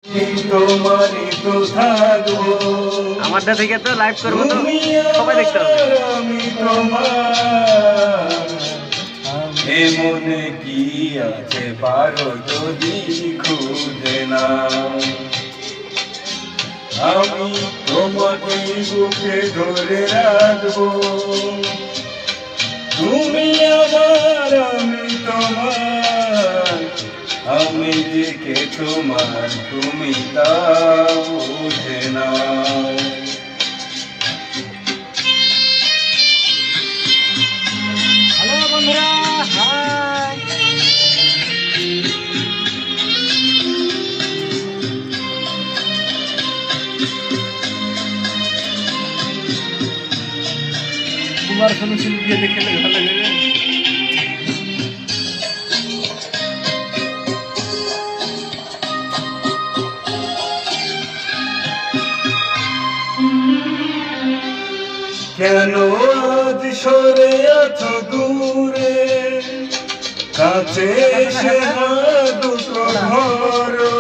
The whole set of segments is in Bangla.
তোমারই তো থাকবো, আমারটা থেকে তো লাইভ করবো তো সবাই দেখতে হবে। আমি তোমার মনে কি আছে পারো যদি খুঁজে না, আমি তোমাকে বুকে ধরে রাখবো, তুমি আমার আমি তোমার, আমি যে কে তোমার তুমি তা বুঝে না। হ্যালো বন্ধুরা, হাই। কুমার শানু শিল্পী দেখে ভালো লাগে। কেন আজ সরে আছো দূরে, কাছে এসে দুটো ধরো,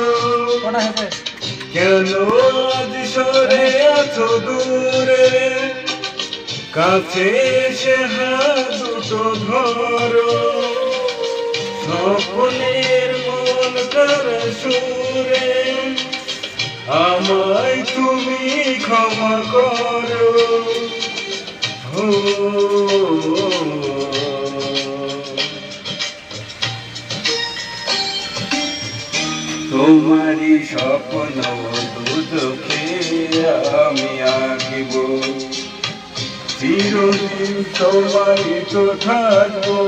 কেন আজ সরে আছো দূরে, কাছে এসে দুটো ধরো, স্বপ্নের মন কার সুরে আমায় তুমি ক্ষমা করো। তোমারই স্বপ্ন দুচোখে আমি আঁকিব, চিরদিন তোমারই তো থাকবো,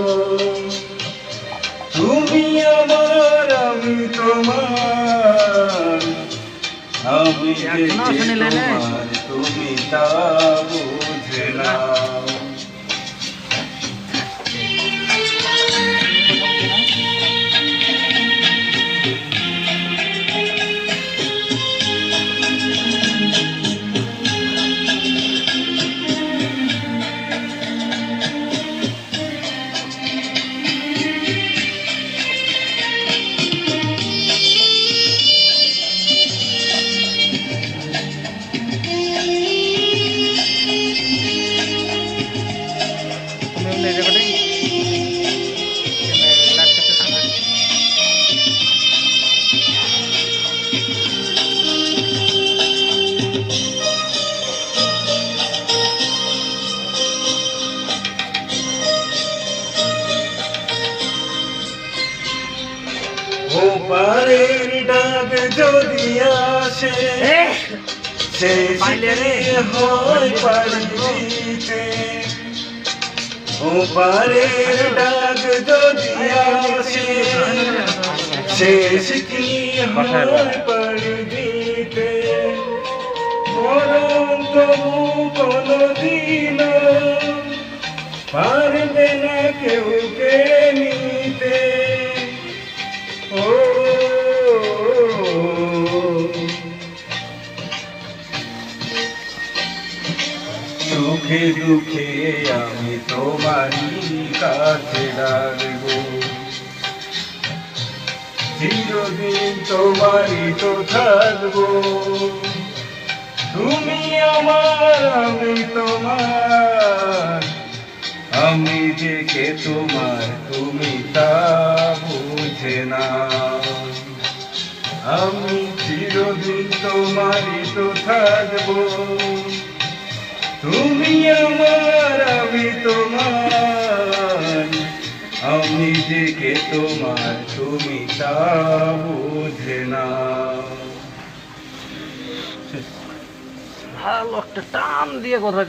তুমি আমার আমি তোমার, আমি যে তোমার তুমি তা বুঝে না। ওপারের ডাক যদি আসে সে হয় পাড়ি দিতে, ওপারের ডাক যদি আসে শেষ কি হয় পাড়ি দিতে, মরণ তবু কোনদিন পারবে না কেউ কেড়ে নিতে। সুখে দুঃখে আমি তোমারই কাছে ডাকবো, চিরদিন তোমারই তো থাকবো, তুমি আমার আমি তোমার, আমি যে কে তোমার তুমি তা বুঝে না, আমি চিরদিন তোমারই তো থাকবো, তুমি আমার আমি তোমার, আমি যে কে তোমার তুমি তা বুঝে না। ভালো একটা টান দিয়ে কথা